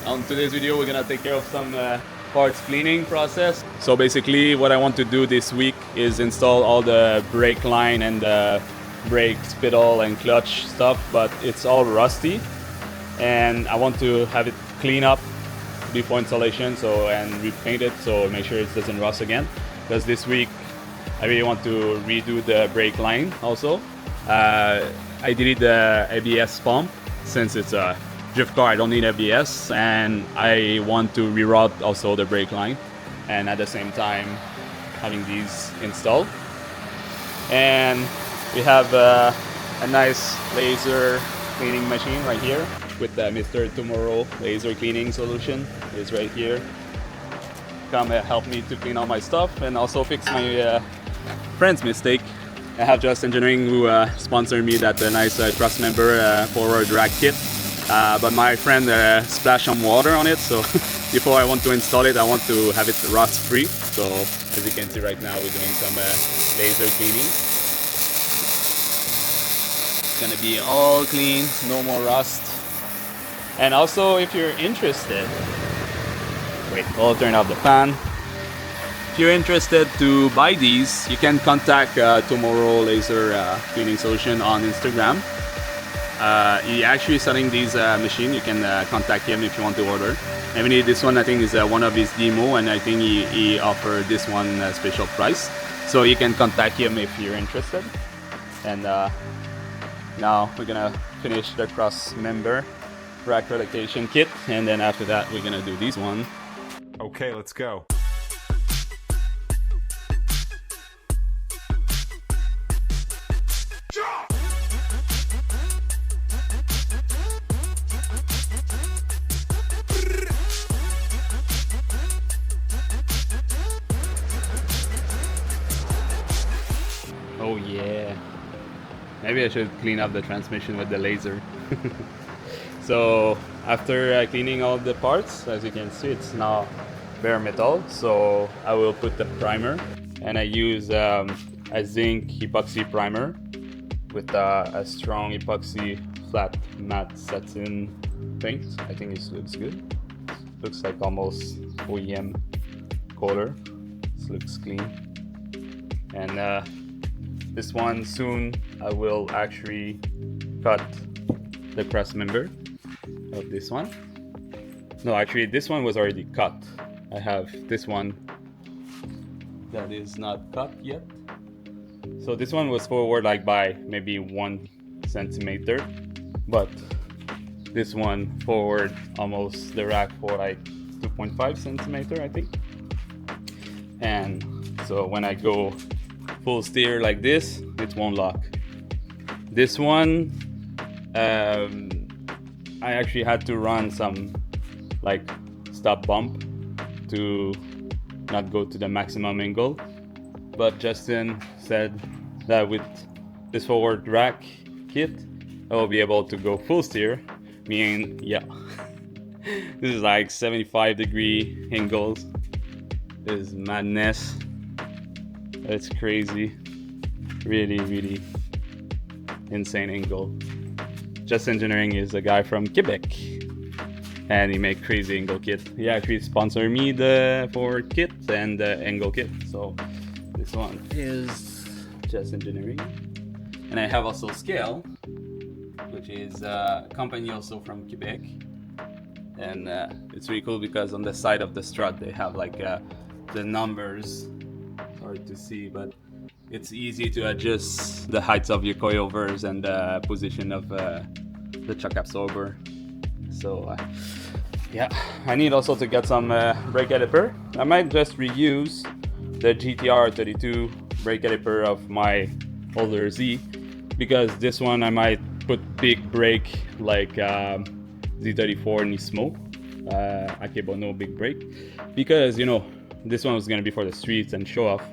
On today's video, we're gonna take care of some parts cleaning process. So basically what I want to do this week is install all the brake line and the brake spindle and clutch stuff, but it's all rusty and I want to have it clean up before installation, and repaint it, so make sure it doesn't rust again, because this week I really want to redo the brake line also. I did the ABS pump. Since it's a drift car, I don't need ABS, and I want to reroute also the brake line, and at the same time having these installed. And we have a nice laser cleaning machine right here with the Mr. Tomorrow laser cleaning solution. Is right here. Come help me to clean all my stuff and also fix my friend's mistake. I have Just Engineering who sponsored me that nice truss member forward rack kit. But my friend splashed some water on it, so before I want to install it, I want to have it rust free. So as you can see right now, we're doing some laser cleaning. It's gonna be all clean, no more rust. And also, if you're interested, wait, I'll turn off the fan. If you're interested to buy these, you can contact Tomorrow Laser Cleaning Solution on Instagram. He actually selling these machine. You can contact him if you want to order. I mean, this one I think is one of his demo, and I think he offered this one a special price. So you can contact him if you're interested. And now we're gonna finish the cross member rack relocation kit, and then after that we're gonna do this one. Okay, let's go. Oh yeah, maybe I should clean up the transmission with the laser. So after cleaning all the parts, as you can see, it's now bare metal, so I will put the primer, and I use a zinc epoxy primer with a strong epoxy flat matte satin paint. I think this looks good. Looks like almost OEM color. This looks clean. And this one soon I will actually cut the cross member of this one. No, actually this one was already cut. I have this one that is not cut yet. So this one was forward like by maybe 1 centimeter, but this one forward almost the rack for like 2.5 centimeter, I think. And so when I go full steer like this, it won't lock. This one I actually had to run some like stop bump to not go to the maximum angle, but Justin said that with this forward rack kit I will be able to go full steer, meaning yeah, this is like 75-degree angles. This is madness. It's crazy, really insane angle. Just Engineering is a guy from Quebec, and he make crazy angle kit. He actually sponsored me the forward kit and the angle kit. So this one is Just Engineering, and I have also Scale, which is a company also from Quebec, and it's really cool because on the side of the strut they have like the numbers. Hard to see, but it's easy to adjust the heights of your coilovers and the position of the chuck absorber. So yeah, I need also to get some brake caliper. I might just reuse the GTR 32 brake caliper of my older Z, because this one I might put big brake like Z34 Nismo Akebono big brake, because you know this one was gonna be for the streets and show off.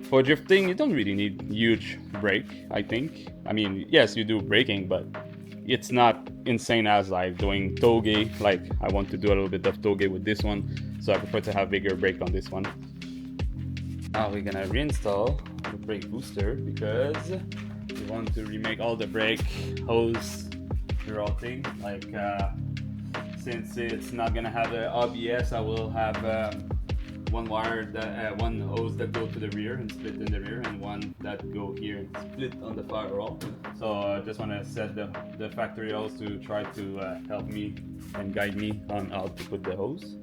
For drifting, you don't really need huge brake, I think. I mean, yes, you do braking, but it's not insane as like doing toge. Like I want to do a little bit of toge with this one, so I prefer to have bigger brake on this one. Now we're gonna reinstall the brake booster because we want to remake all the brake hose thing. Like since it's not gonna have the ABS, I will have one wire that one hose that go to the rear and split in the rear, and one that go here and split on the firewall. So I just want to set the factory hose to try to help me and guide me on how to put the hose.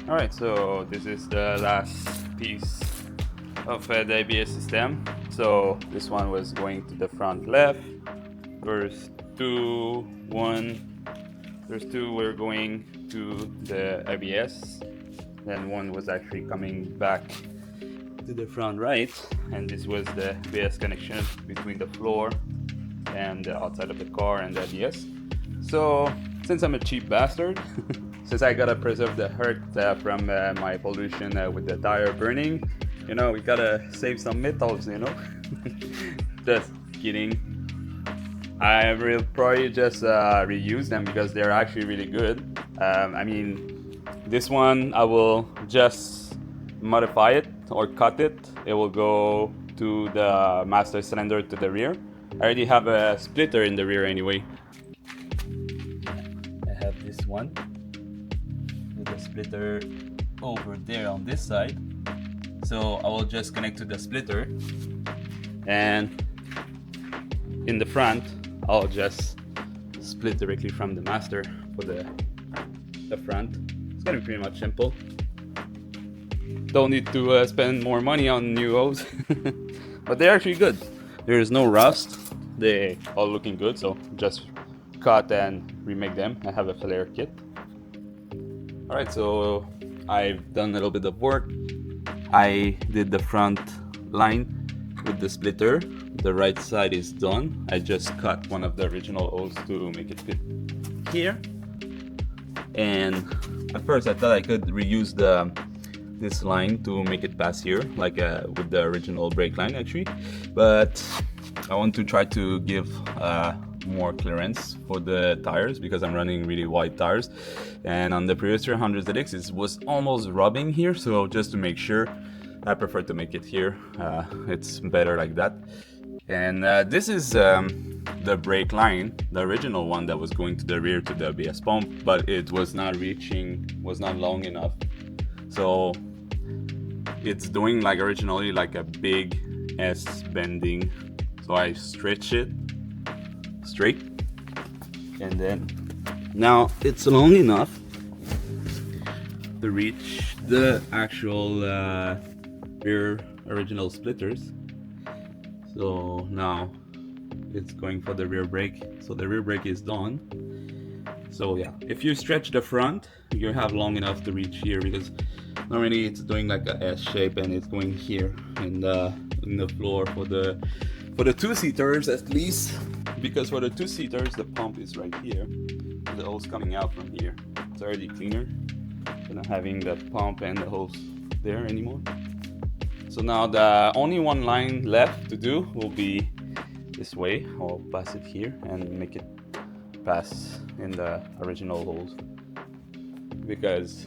Alright, so this is the last piece of the ABS system. So this one was going to the front left. There's two were going to the ABS. Then one was actually coming back to the front right. And this was the ABS connection between the floor and the outside of the car and the ABS. So since I'm a cheap bastard, since I gotta preserve the earth from my pollution with the tire burning, you know, we gotta save some metals, you know. Just kidding. I will probably just reuse them because they're actually really good. I mean, this one I will just modify it or cut it. It will go to the master cylinder to the rear. I already have a splitter in the rear anyway. I have this one. The splitter over there on this side, so I will just connect to the splitter, and in the front I'll just split directly from the master for the front. It's gonna be pretty much simple. Don't need to spend more money on new hose. But they're actually good. There is no rust, they all looking good, so just cut and remake them. I have a flare kit. Alright, so I've done a little bit of work. I did the front line with the splitter. The right side is done. I just cut one of the original holes to make it fit here. And at first I thought I could reuse this line to make it pass here, like with the original brake line actually. But I want to try to give more clearance for the tires because I'm running really wide tires, and on the previous R34ZX it was almost rubbing here, so just to make sure I prefer to make it here. It's better like that. And this is the brake line, the original one that was going to the rear to the ABS pump, but it was not long enough, so it's doing like originally like a big S bending. So I stretch it straight, and then now it's long enough to reach the actual rear original splitters. So now it's going for the rear brake, so the rear brake is done. So yeah, if you stretch the front, you have long enough to reach here, because normally it's doing like a S shape and it's going here in the floor for the two-seaters at least. Because for the two-seaters, the pump is right here. The hose coming out from here. It's already cleaner than having the pump and the hose there anymore. So now the only one line left to do will be this way. I'll pass it here and make it pass in the original holes. Because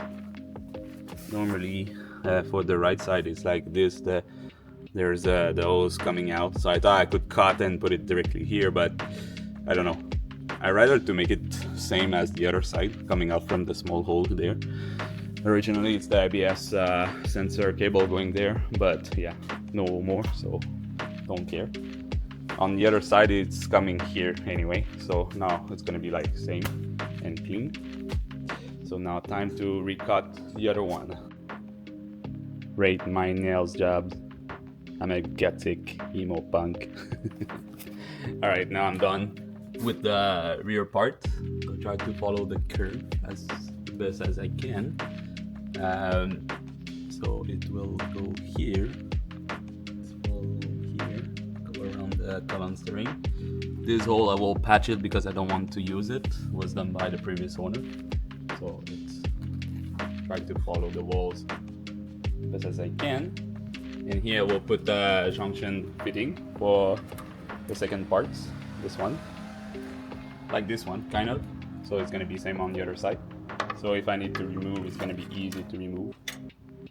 normally for the right side it's like this. There's the hose coming out, so I thought I could cut and put it directly here, but I don't know. I rather to make it same as the other side, coming out from the small hole there. Originally it's the ABS sensor cable going there, but yeah, no more, so don't care. On the other side it's coming here anyway, so now it's gonna be like same and clean. So now time to recut the other one. Rate my nails jobs. I'm a gothic emo punk. Alright, now I'm done with the rear part. I'll try to follow the curve as best as I can. So it will go here. Go around the column steering. This hole I will patch it because I don't want to use it. It was done by the previous owner. So it's try to follow the walls best as I can. And here we'll put the junction fitting for the second parts. This one, like this one, kind of. So it's gonna be same on the other side. So if I need to remove, it's gonna be easy to remove.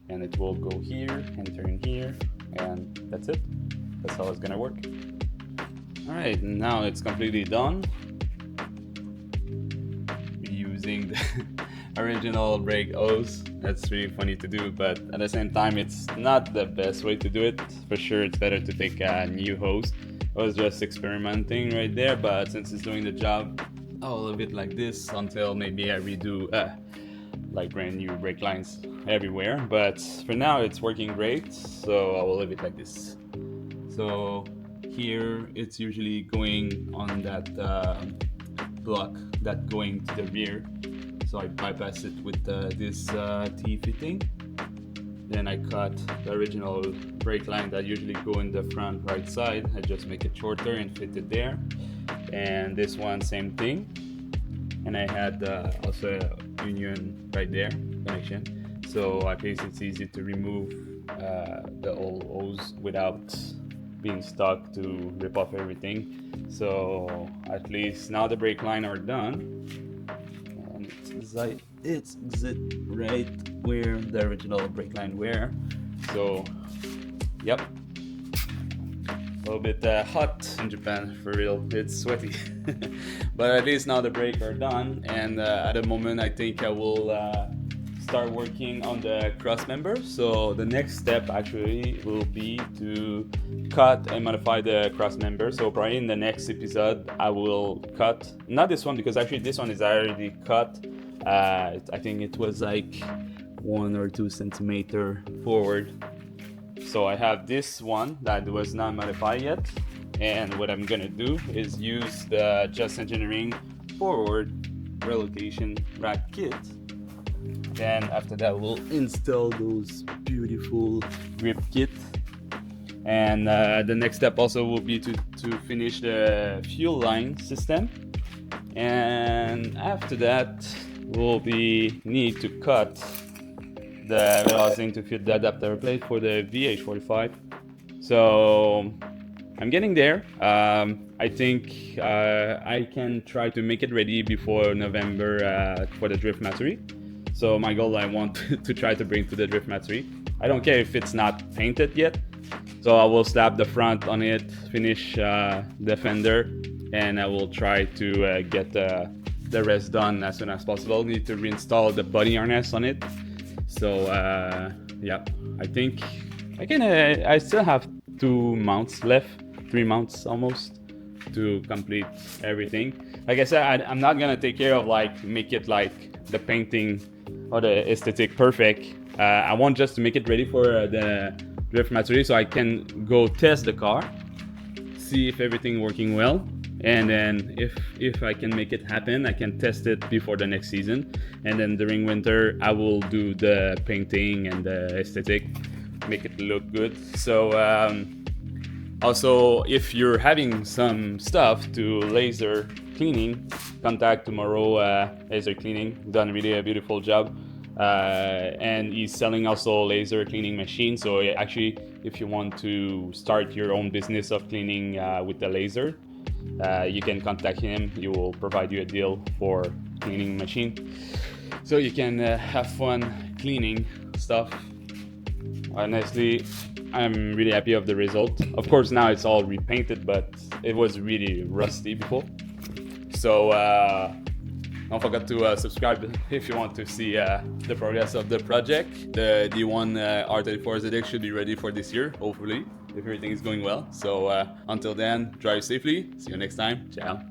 And it will go here, enter in here, and that's it. That's how it's gonna work. All right, now it's completely done. Using the original brake hose. That's really funny to do, but at the same time, it's not the best way to do it. For sure, it's better to take a new hose. I was just experimenting right there, but since it's doing the job, I'll leave it like this until maybe I redo like brand new brake lines everywhere. But for now, it's working great, so I will leave it like this. So here, it's usually going on that block that going to the rear. So I bypass it with this T-fitting. Then I cut the original brake line that usually go in the front right side. I just make it shorter and fit it there. And this one, same thing. And I had also a union right there, connection. So at least it's easy to remove the old hose without being stuck to rip off everything. So at least now the brake line are done. And it's right where the original brake line were. So, yep. A little bit hot in Japan, for real. It's sweaty. But at least now the brakes are done. And at the moment, I think I will start working on the cross member. So the next step actually will be to cut and modify the cross member. So probably in the next episode I will cut, not this one because actually this one is already cut. I think it was like 1 or 2 centimeter forward. So I have this one that was not modified yet, and what I'm gonna do is use the Just Engineering forward relocation rack kit. Then after that we'll install those beautiful grip kit, and the next step also will be to finish the fuel line system, and after that we'll need to cut the housing to fit the adapter plate for the VH45. So I'm getting there. I think I can try to make it ready before November for the Drift Mastery. So my goal, I want to try to bring to the Drift Mastery. I don't care if it's not painted yet. So I will slap the front on it, finish the fender, and I will try to get the rest done as soon as possible. Need to reinstall the body harness on it. So yeah, I think I can. I still have 2 mounts left, 3 mounts almost to complete everything. Like I said, I'm not gonna take care of like make it like the painting or the aesthetic perfect. I want just to make it ready for the Drift Mastery so I can go test the car, see if everything working well, and then if I can make it happen, I can test it before the next season, and then during winter I will do the painting and the aesthetic, make it look good. So also if you're having some stuff to laser cleaning, contact Tomorrow Laser Cleaning, done really a beautiful job, and he's selling also laser cleaning machine. So actually if you want to start your own business of cleaning with the laser, you can contact him. He will provide you a deal for cleaning machine, so you can have fun cleaning stuff. Honestly, I'm really happy of the result. Of course now it's all repainted, but it was really rusty before. So don't forget to subscribe if you want to see the progress of the project. The D1 R34ZX should be ready for this year, hopefully, if everything is going well. So until then, drive safely. See you next time. Ciao.